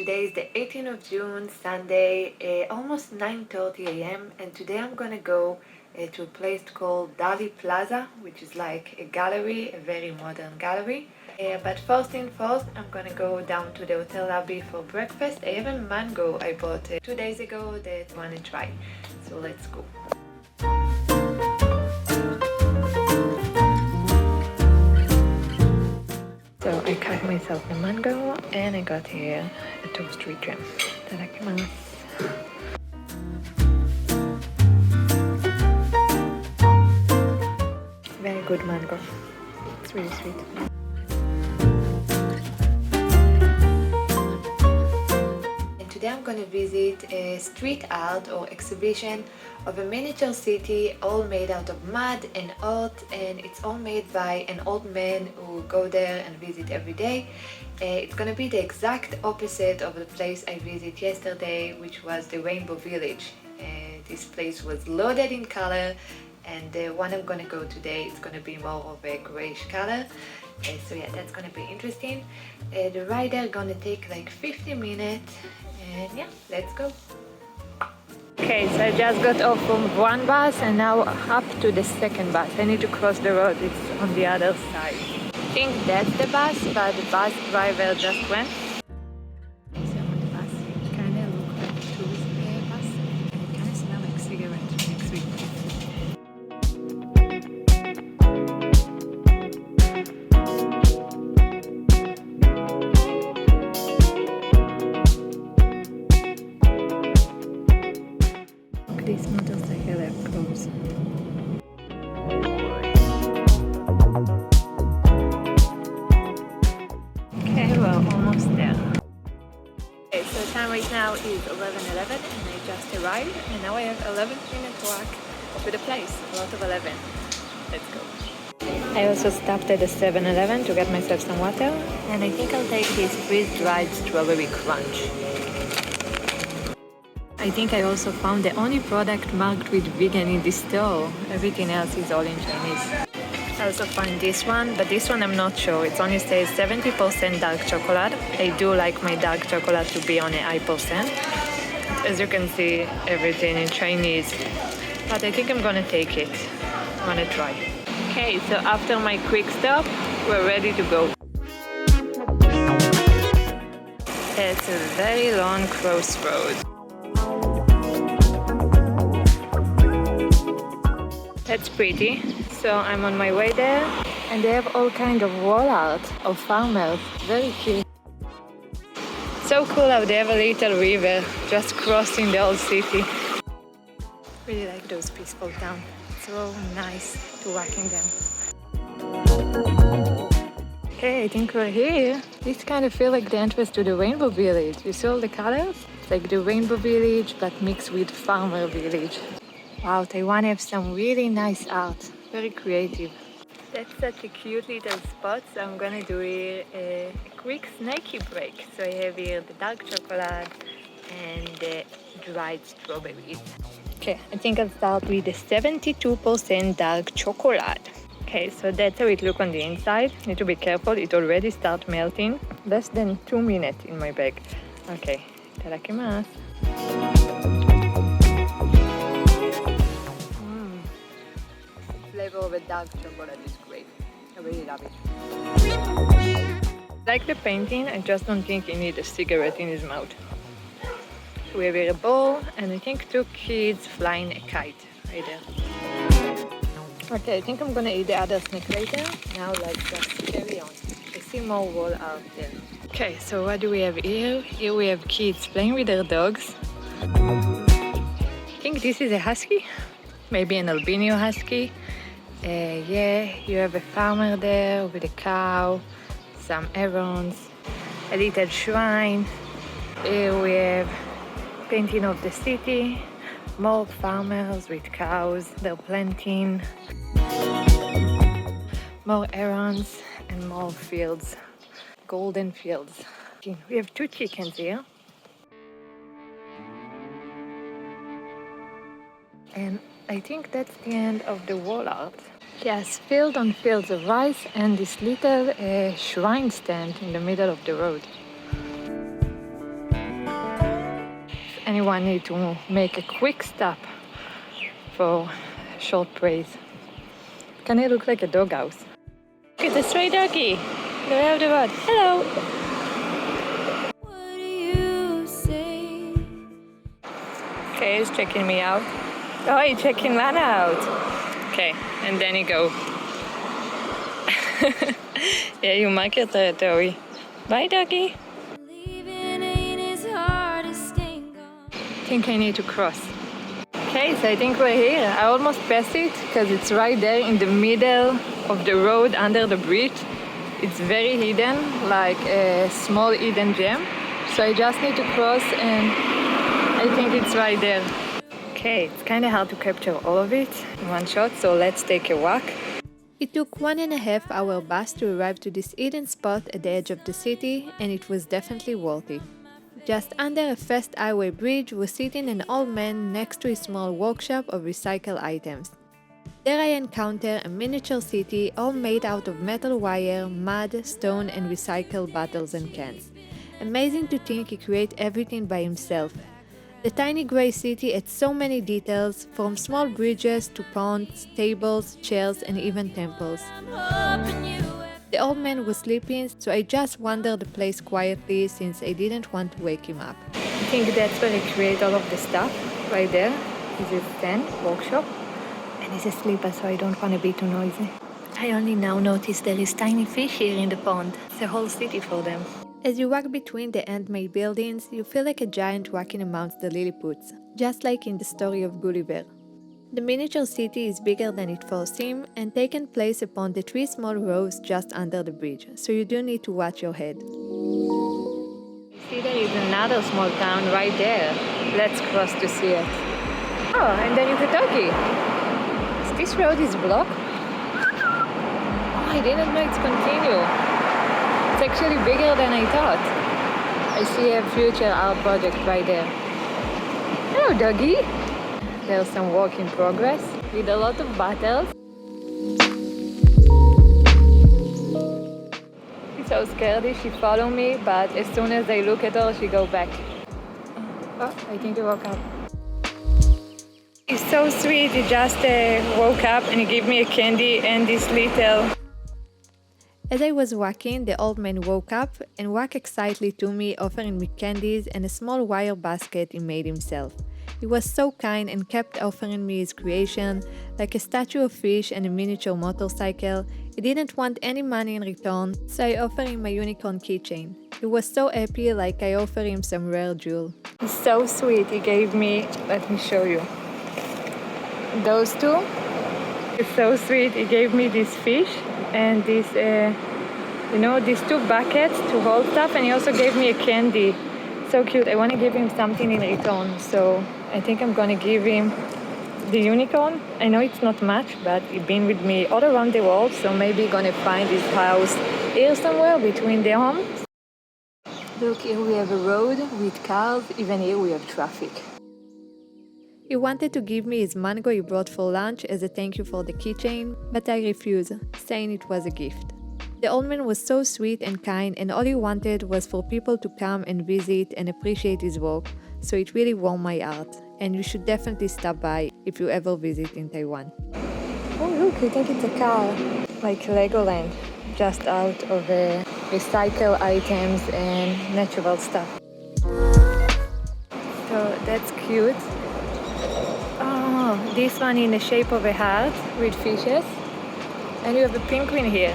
today is the 18th of June, Sunday, almost 9:30 a.m. and today I'm gonna go to a place called Dali Plaza, which is like a gallery, a very modern gallery. But first thing first, I'm gonna go down to the hotel lobby for breakfast. I have a mango I bought 2 days ago that I wanna try. So let's go. So I cut myself the mango and I got here a toast with jam. Itadakimasu. Very good mango. It's really sweet. And today I'm going to visit a street art or exhibition of a miniature city all made out of mud and art, and it's all made by an old man who go there and visit every day. It's gonna be the exact opposite of the place I visited yesterday, which was the Rainbow Village. This place was loaded in color, and the one I'm gonna go today is gonna be more of a grayish color. So yeah, that's gonna be interesting. The ride there gonna take like 50 minutes, and yeah, let's go. Okay, so I just got off from one bus and now up to the second bus. I need to cross the road, it's on the other side. I think that's the bus, but the bus driver just went. So on the bus, it kind of looks like a tourist bus, and it kind of smells like cigarettes next week. This motorcycle have clothes. Okay, we're almost there. Okay, so the time right now is 11:11 and I just arrived, and now I have 11-minute walk to the place. A lot of 11. Let's go. I also stopped at the 7-Eleven to get myself some water, and I think I'll take this freeze-dried strawberry crunch. I think I also found the only product marked with vegan in this store. Everything else is all in Chinese. I also found this one, but this one I'm not sure. It only says 70% dark chocolate. I do like my dark chocolate to be on a high percent. As you can see, everything in Chinese. But I think I'm gonna take it. I wanna try. Okay, so after my quick stop, we're ready to go. It's a very long crossroad. That's pretty. So I'm on my way there, and they have all kind of wall art of farmers. Very cute. So cool how they have a little river just crossing the whole city. Really like those peaceful towns. It's so nice to walk in them. Okay, I think we're here. This kind of feels like the entrance to the Rainbow Village. You see all the colors? It's like the Rainbow Village, but mixed with Farmer Village. Wow, Taiwan has some really nice art. Very creative. That's such a cute little spot, so I'm gonna do here a quick snacky break. So I have here the dark chocolate and the dried strawberries. Okay, I think I'll start with the 72% dark chocolate. Okay, so that's how it looks on the inside. Need to be careful, it already starts melting. Less than 2 minutes in my bag. Okay, itadakimasu. Flavor of a dark chocolate is great. I really love it. Like the painting, I just don't think he needs a cigarette in his mouth. So we have here a bowl, and I think 2 kids flying a kite right there. Okay, I think I'm gonna eat the other snack later. Now let's just carry on. I see more wall out there. Okay, so what do we have here? Here we have kids playing with their dogs. I think this is a husky, maybe an albino husky. Yeah, you have a farmer there with a cow, some herons, a little shrine. Here we have painting of the city, more farmers with cows, they're planting, more herons and more fields, golden fields. We have 2 chickens here. And I think that's the end of the wall art. Yes, field on fields of rice and this little shrine stand in the middle of the road. anyone need to make a quick stop for short praise. Can it look like a doghouse? Look at the stray doggy. Do we have the word? Hello. What do you say? Okay, he's checking me out. Oh, he's checking Lana out. Okay, and then he go. Yeah, you mark your territory. Bye, doggy. I think I need to cross. Okay, so I think we're here. I almost passed it because it's right there in the middle of the road under the bridge. It's very hidden, like a small hidden gem. So I just need to cross and I think it's right there. Okay, it's kind of hard to capture all of it in one shot, so let's take a walk. It took 1.5 hour bus to arrive to this hidden spot at the edge of the city, and it was definitely worth it. Just under a fast highway bridge was sitting an old man next to a small workshop of recycled items. There I encountered a miniature city all made out of metal wire, mud, stone and recycled bottles and cans. Amazing to think he created everything by himself. The tiny grey city had so many details, from small bridges to ponds, tables, chairs and even temples. The old man was sleeping, so I just wandered the place quietly since I didn't want to wake him up. I think that's where he created all of the stuff, right there. Is his stand, workshop. And he's asleep, so I don't want to be too noisy. I only now notice there is tiny fish here in the pond. It's a whole city for them. As you walk between the handmade buildings, you feel like a giant walking amongst the Lilliputs, just like in the story of Gulliver. The miniature city is bigger than it first seemed and taken place upon the 3 small rows just under the bridge, so you do need to watch your head. You see there is another small town right there. Let's cross to see it. Oh, and then you could doggy. This road is blocked? Oh, I didn't know it's continue. It's actually bigger than I thought. I see a future art project right there. Hello, doggy. There's some work in progress with a lot of bottles. She's so scared she follow me, but as soon as I look at her, she go back. Oh, I think he woke up. He's so sweet. He just woke up and he gave me a candy and this little... As I was walking, the old man woke up and walked excitedly to me, offering me candies and a small wire basket he made himself. He was so kind and kept offering me his creation, like a statue of fish and a miniature motorcycle. He didn't want any money in return, so I offered him my unicorn keychain. He was so happy, like I offered him some rare jewel. He's so sweet. He gave me, let me show you, those two. It's so sweet. He gave me this fish and this, these 2 buckets to hold stuff, and he also gave me a candy. So cute. I want to give him something in return, so I think I'm gonna give him the unicorn. I know it's not much, but he's been with me all around the world, so maybe gonna find his house here somewhere between the homes. Look, here we have a road with cars. Even here we have traffic. He wanted to give me his mango he brought for lunch as a thank you for the keychain, but I refused, saying it was a gift. The old man was so sweet and kind, and all he wanted was for people to come and visit and appreciate his work, so it really warmed my heart, and you should definitely stop by if you ever visit in Taiwan. Oh look, I think it's a car, like Legoland, just out of recycled items and natural stuff. So that's cute. Oh, this one in the shape of a heart with fishes, and you have a penguin here.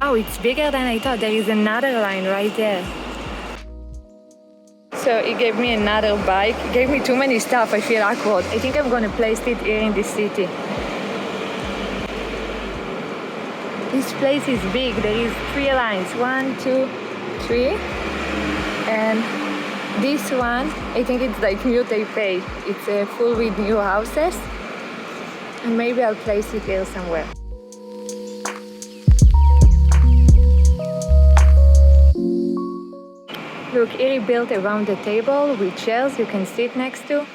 Oh, it's bigger than I thought. There is another line right there. So he gave me another bike. He gave me too many stuff. I feel awkward. I think I'm gonna place it here in this city. This place is big. There is 3 lines. 1, 2, 3. And This one, I think it's like New Taipei. It's full with new houses. And maybe I'll place it here somewhere. Look, here he built around the table with chairs you can sit next to.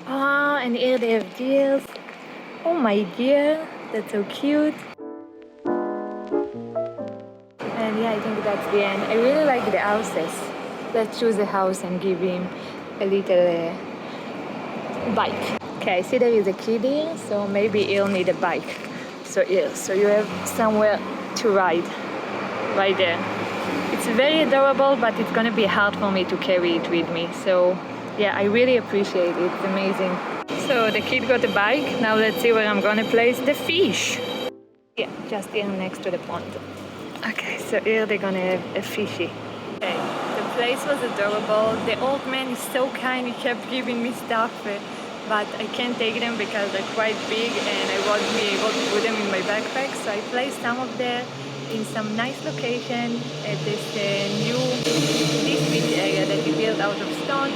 Oh, and here they have deers. Oh my dear, that's so cute. And yeah, I think that's the end. I really like the houses. Let's choose a house and give him a little bike. Okay, I see there is a kid here, so maybe he'll need a bike. So here, so you have somewhere to ride, right there. It's very adorable, but it's gonna be hard for me to carry it with me. So yeah, I really appreciate it. It's amazing. So the kid got a bike. Now let's see where I'm gonna place the fish. Yeah, just here next to the pond. Okay, so here they're gonna have a fishy. Okay, the place was adorable. The old man is so kind, he kept giving me stuff, but I can't take them because they're quite big and I won't be able to put them in my backpack. So I placed some of them in some nice location at this new beach area that he built out of stone.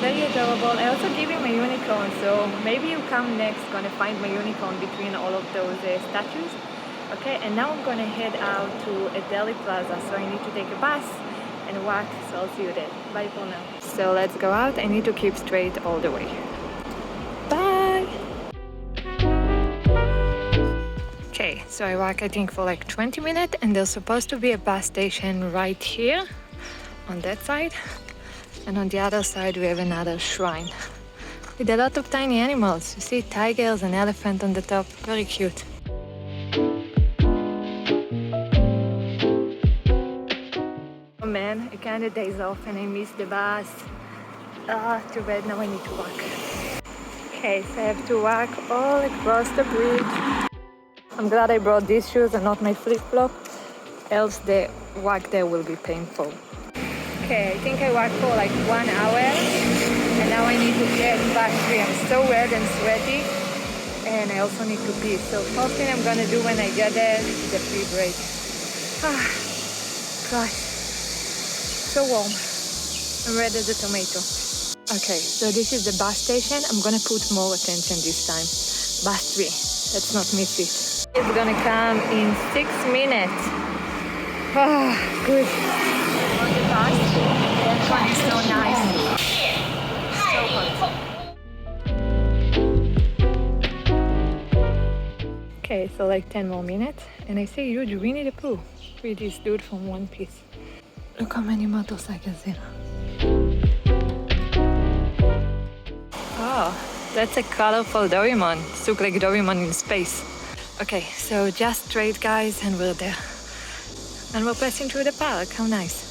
Very adorable. I also gave him a unicorn, so maybe you come next, gonna find my unicorn between all of those statues. Okay, and now I'm gonna head out to a Dali Plaza, so I need to take a bus and walk, so I'll see you there. Bye for now. So let's go out. I need to keep straight all the way. Bye! Okay, so I walk I think for like 20 minutes and there's supposed to be a bus station right here on that side. And on the other side we have another shrine with a lot of tiny animals. You see tigers and elephant on the top. Very cute. Oh man, I kinda days off and I missed the bus. Too bad, now I need to walk. Okay, so I have to walk all across the bridge. I'm glad I brought these shoes and not my flip-flop, else the walk there will be painful. Okay, I think I walked for like 1 hour and now I need to get back free. I'm so wet and sweaty and I also need to pee. So first thing I'm gonna do when I get there is a free break. Gosh, so warm. I'm red as a tomato. Okay, so this is the bus station. I'm gonna put more attention this time. Bus 3, let's not miss it. It's gonna come in 6 minutes. Good. On the bus, that one is so nice. So hot. Okay, so like 10 more minutes, and I see huge Winnie the Pooh with this dude from One Piece. Look how many motorcycles there. Oh, that's a colorful Doraemon. It looks like Doraemon in space. Okay, so just straight, guys, and we're there. And we're passing through the park. How nice.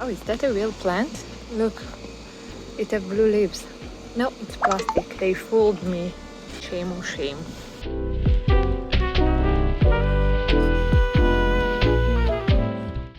Oh, is that a real plant? Look, it has blue leaves. No, it's plastic. They fooled me. Shame, oh shame.